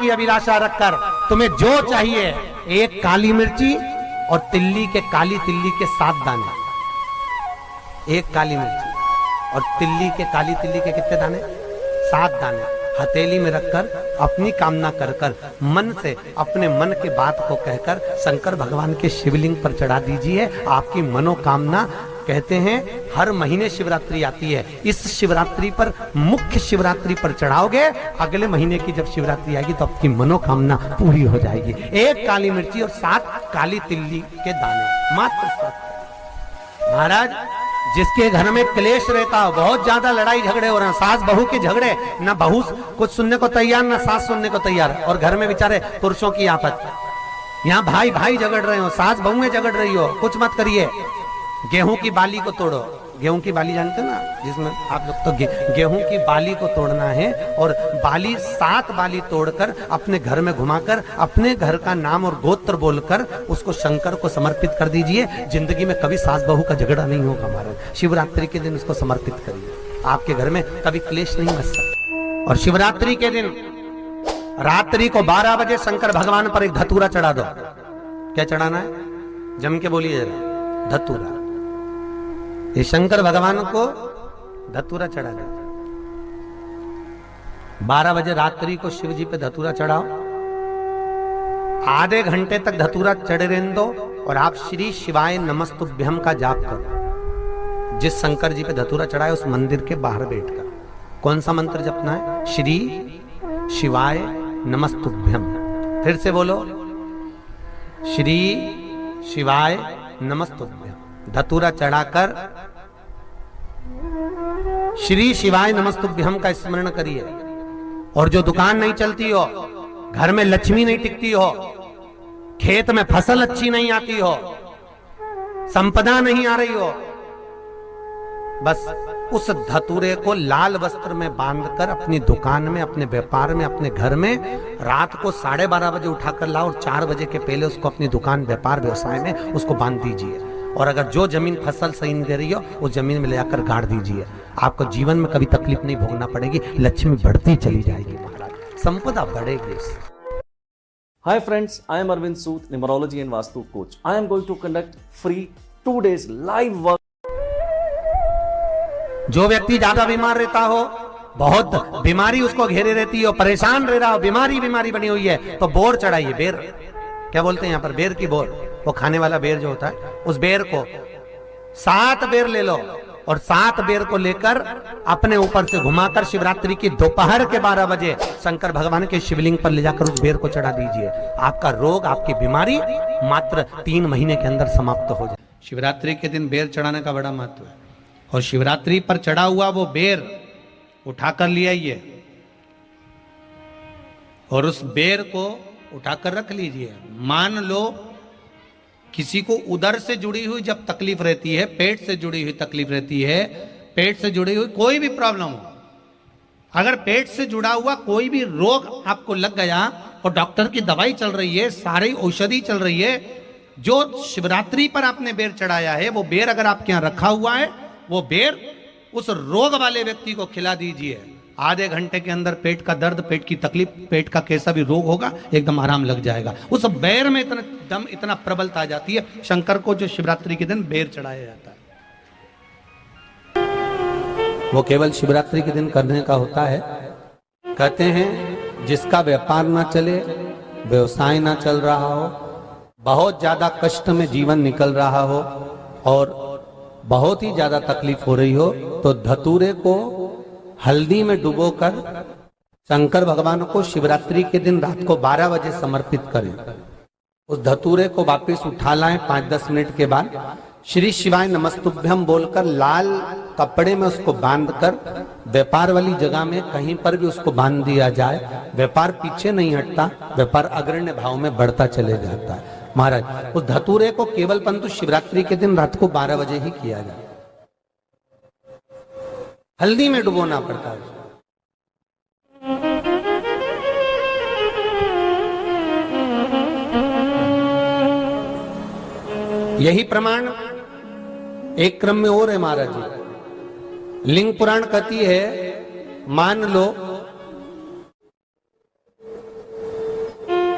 की अभिलाषा रखकर तुम्हें जो चाहिए, एक काली मिर्ची और तिल्ली के, काली तिल्ली के 7 दाने, एक काली मिर्ची और तिल्ली के, काली तिल्ली के कितने दाने? 7 दाने हथेली में रखकर अपनी कामना कर कर मन से अपने मन के बात को कहकर शंकर भगवान के शिवलिंग पर चढ़ा दीजिए। आपकी मनोकामना, कहते हैं हर महीने शिवरात्रि आती है, इस शिवरात्रि पर, मुख्य शिवरात्रि पर चढ़ाओगे, अगले महीने की जब शिवरात्रि आएगी तो आपकी मनोकामना पूरी हो जाएगी। एक काली मिर्ची और 7 काली तिल्ली के दाने, मात्र 7। महाराज, जिसके घर में क्लेश रहता हो, बहुत ज्यादा लड़ाई झगड़े हो रहे हैं, सास बहू के झगड़े, ना बहू कुछ सुनने को तैयार ना सास सुनने को तैयार, और घर में बेचारे पुरुषों की आफत, यहाँ भाई भाई झगड़ रहे हो, सास बहुएं झगड़ रही हो, कुछ मत करिए। गेहूं की बाली को तोड़ो, गेहूं की बाली जानते हो ना, जिसमें आप लोग तो गेहूं की बाली को तोड़ना है, और बाली 7 बाली तोड़कर अपने घर में घुमाकर अपने घर का नाम और गोत्र बोलकर उसको शंकर को समर्पित कर दीजिए। जिंदगी में कभी सास बहू का झगड़ा नहीं होगा महाराज। शिवरात्रि के दिन उसको समर्पित करिए, आपके घर में कभी क्लेश नहीं बच सकता। और शिवरात्रि के दिन रात्रि को 12 बजे शंकर भगवान पर एक धतूरा चढ़ा दो। क्या चढ़ाना है? जम के बोलिए जरा, धतूरा। ये शंकर भगवान को धतूरा चढ़ा दो। 12 बजे रात्रि को शिव जी पे धतूरा चढ़ाओ, आधे घंटे तक धतूरा चढ़े रहने दो, और आप श्री शिवाय नमस्तुभ्यम का जाप करो। जिस शंकर जी पे धतूरा चढ़ाए उस मंदिर के बाहर बैठकर कौन सा मंत्र जपना है? श्री शिवाय नमस्तुभ्यम। फिर से बोलो, श्री शिवाय नमस्तुभ्यम। धतूरा चढ़ाकर श्री शिवाय नमस्तुभ्यम का स्मरण करिए। और जो दुकान नहीं चलती हो, घर में लक्ष्मी नहीं टिकती हो, खेत में फसल अच्छी नहीं आती हो, संपदा नहीं आ रही हो, बस उस धतूरे को लाल वस्त्र में बांधकर अपनी दुकान में, अपने व्यापार में, अपने घर में रात को 12:30 बजे उठाकर लाओ, और 4 बजे के पहले उसको अपनी दुकान, व्यापार, व्यवसाय में उसको बांध दीजिए। और अगर जो जमीन फसल सही नहीं दे रही हो, उस जमीन में ले जाकर गाड़ दीजिए। आपको जीवन में कभी तकलीफ नहीं भोगना पड़ेगी, लक्ष्मी बढ़ती चली जाएगी महाराज, संपदा बढ़ेगी। Hi friends, I am Arvind Sood, numerology and Vastu coach. I am going to conduct free 2 days live work. जो व्यक्ति ज्यादा बीमार रहता हो, बहुत बीमारी उसको घेरे रहती हो, परेशान रह रहा हो, बीमारी बनी हुई है, तो बोर चढ़ाइए। बेर, क्या बोलते हैं यहाँ पर? बेर की बोर, वो खाने वाला बेर जो होता है, उस बेर को 7 बेर ले लो, और 7 बेर को लेकर अपने ऊपर से घुमाकर शिवरात्रि की दोपहर के 12 बजे शंकर भगवान के शिवलिंग पर ले जाकर उस बेर को चढ़ा दीजिए। आपका रोग, आपकी बीमारी मात्र 3 महीने के अंदर समाप्त हो जाए। शिवरात्रि के दिन बेर चढ़ाने का बड़ा महत्व है, और शिवरात्रि पर चढ़ा हुआ वो बेर उठाकर ले आइए, और उस बेर को उठाकर रख लीजिए। मान लो किसी को उदर से जुड़ी हुई जब तकलीफ रहती है, पेट से जुड़ी हुई तकलीफ रहती है, पेट से जुड़ी हुई कोई भी प्रॉब्लम हो, अगर पेट से जुड़ा हुआ कोई भी रोग आपको लग गया और डॉक्टर की दवाई चल रही है, सारी औषधि चल रही है, जो शिवरात्रि पर आपने बेर चढ़ाया है, वो बेर अगर आपके यहाँ रखा हुआ है, वो बेर उस रोग वाले व्यक्ति को खिला दीजिए। आधे घंटे के अंदर पेट का दर्द, पेट की तकलीफ, पेट का कैसा भी रोग होगा, एकदम आराम लग जाएगा। उस बेर में इतना दम, इतना प्रबलता आ जाती है शंकर को, जो शिवरात्रि के दिन बेर चढ़ाया जाता है, वो केवल शिवरात्रि के दिन करने का होता है। कहते हैं जिसका व्यापार ना चले, व्यवसाय ना चल रहा हो, बहुत ज्यादा कष्ट में जीवन निकल रहा हो, और बहुत ही ज्यादा तकलीफ हो रही हो, तो धतूरे को हल्दी में डुबोकर शंकर भगवान को शिवरात्रि के दिन रात को 12 बजे समर्पित करें। उस धतूरे को वापस उठा लाएं 5-10 मिनट के बाद, श्री शिवाय नमस्तुभ्यम बोलकर लाल कपड़े में उसको बांधकर व्यापार वाली जगह में कहीं पर भी उसको बांध दिया जाए। व्यापार पीछे नहीं हटता, व्यापार अग्रण्य भाव में बढ़ता चले जाता है। महाराज, उस धतूरे को केवल परंतु शिवरात्रि के दिन रात को 12 बजे ही किया जाए, हल्दी में डुबोना पड़ता है। यही प्रमाण एक क्रम में और है महाराज जी। लिंग पुराण कहती है, मान लो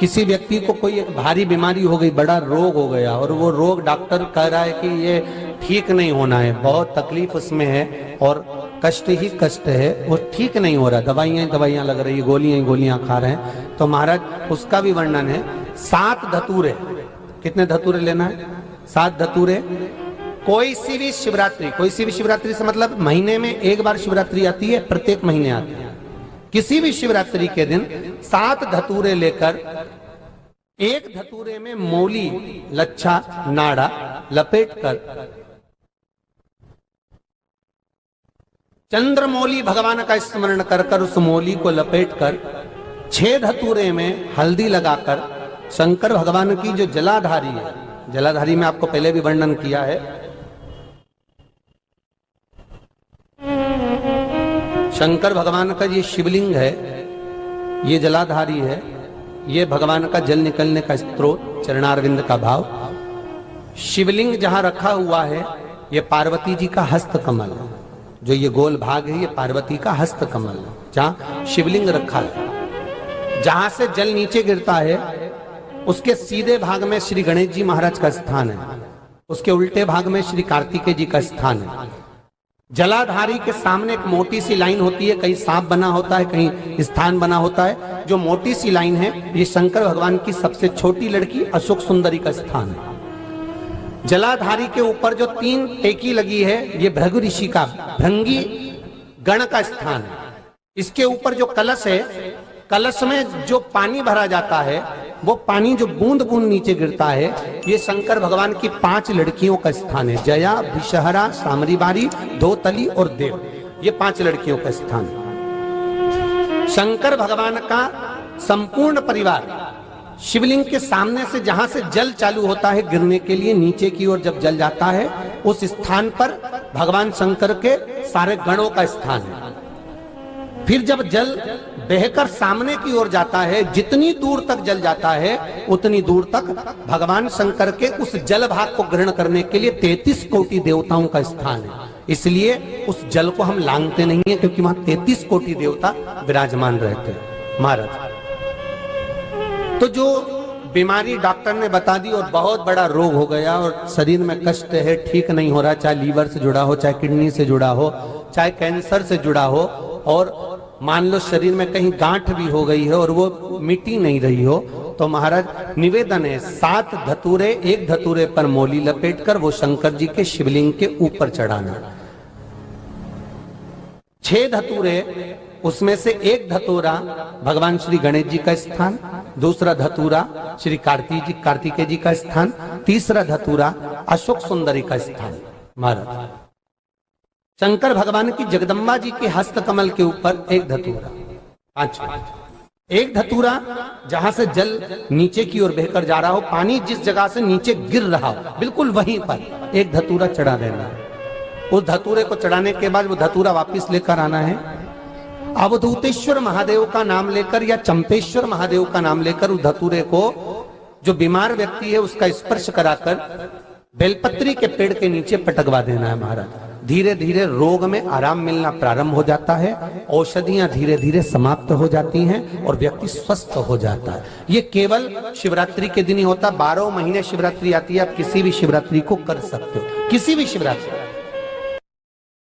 किसी व्यक्ति को कोई एक भारी बीमारी हो गई, बड़ा रोग हो गया, और वो रोग डॉक्टर कह रहा है कि ये ठीक नहीं होना है, बहुत तकलीफ उसमें है और कष्ट ही कष्ट है, वो ठीक नहीं हो रहा, दवाइयां लग रही, गोलियां खा रहे हैं, तो महाराज उसका भी वर्णन है। 7 धतूरे, कितने धतूरे लेना है? 7 धतूरे। कोई सी भी शिवरात्रि से मतलब महीने में एक बार शिवरात्रि आती है, प्रत्येक महीने आती है। किसी भी शिवरात्रि के दिन 7 धतूरे लेकर, एक धतूरे में मौली, लच्छा, नाड़ा लपेटकर, चंद्रमौली भगवान का स्मरण कर उस मौली को लपेटकर, 6 धतूरे में हल्दी लगाकर शंकर भगवान की जो जलाधारी है, जलाधारी में आपको पहले भी वर्णन किया है, शंकर भगवान का ये शिवलिंग है, ये जलाधारी है, ये भगवान का जल निकलने का स्रोत, चरणारविंद का भाव। शिवलिंग जहां रखा हुआ है, ये पार्वती जी का हस्त कमल, जो ये गोल भाग है, ये पार्वती का हस्त कमल, जहां शिवलिंग रखा है। जहां से जल नीचे गिरता है, उसके सीधे भाग में श्री गणेश जी महाराज का स्थान है, उसके उल्टे भाग में श्री कार्तिकेय जी का स्थान है। जलाधारी के सामने एक मोटी सी लाइन होती है, कहीं सांप बना होता है, कहीं स्थान बना होता है। जो मोटी सी लाइन है, ये शंकर भगवान की सबसे छोटी लड़की अशोक सुंदरी का स्थान है। जलाधारी के ऊपर जो 3 टेकी लगी है, ये भृगु ऋषि का, भृंगी गण का स्थान है। इसके ऊपर जो कलश है, कलश में जो पानी भरा जाता है, वो पानी जो बूंद बूंद नीचे गिरता है, ये शंकर भगवान की 5 लड़कियों का स्थान है। जया, विषहरा, सामरीबारी, धोतली और देव, ये 5 लड़कियों का स्थान है। शंकर भगवान का संपूर्ण परिवार शिवलिंग के सामने से, जहां से जल चालू होता है गिरने के लिए, नीचे की ओर जब जल जाता है, उस स्थान पर भगवान शंकर के सारे गणों का स्थान है। फिर जब जल बहकर सामने की ओर जाता है, जितनी दूर तक जल जाता है, उतनी दूर तक भगवान शंकर के उस जल भाग को ग्रहण करने के लिए 33 कोटि देवताओं का स्थान है। इसलिए उस जल को हम लांघते नहीं है, क्योंकि वहां 33 कोटि देवता विराजमान रहते हैं महाराज। तो जो बीमारी डॉक्टर ने बता दी और बहुत बड़ा रोग हो गया और शरीर में कष्ट है, ठीक नहीं हो रहा, चाहे लीवर से जुड़ा हो, चाहे किडनी से जुड़ा हो, चाहे कैंसर से जुड़ा हो, और मान लो शरीर में कहीं गांठ भी हो गई है और वो मिटी नहीं रही हो, तो महाराज निवेदन है 7 धतूरे, एक धतूरे पर मौली लपेटकर वो शंकर जी के शिवलिंग के ऊपर चढ़ाना। 6 धतूरे, उसमें से एक धतूरा भगवान श्री गणेश जी का स्थान, दूसरा धतूरा श्री कार्तिकेय जी का स्थान, तीसरा धतूरा अशोक सुंदरी का स्थान। महाराज शंकर भगवान की जगदम्बा जी के हस्त कमल के ऊपर एक धतूरा, एक धतूरा जहां से जल नीचे की ओर बहकर जा रहा हो, पानी जिस जगह से नीचे गिर रहा हो, बिल्कुल वहीं पर एक धतूरा चढ़ा देना है। उस धतूरे को चढ़ाने के बाद वो धतूरा वापस लेकर आना है। अवधूतेश्वर महादेव का नाम लेकर या चंपेश्वर महादेव का नाम लेकर उस धतूरे को, जो बीमार व्यक्ति है उसका स्पर्श कराकर बेलपत्री के पेड़ के नीचे पटकवा देना है महाराज। धीरे धीरे रोग में आराम मिलना प्रारंभ हो जाता है, औषधियां धीरे धीरे समाप्त हो जाती हैं और व्यक्ति स्वस्थ हो जाता है। ये केवल शिवरात्रि के दिन ही होता, 12 महीने शिवरात्रि आती है, आप किसी भी शिवरात्रि को कर सकते हो, किसी भी शिवरात्रि।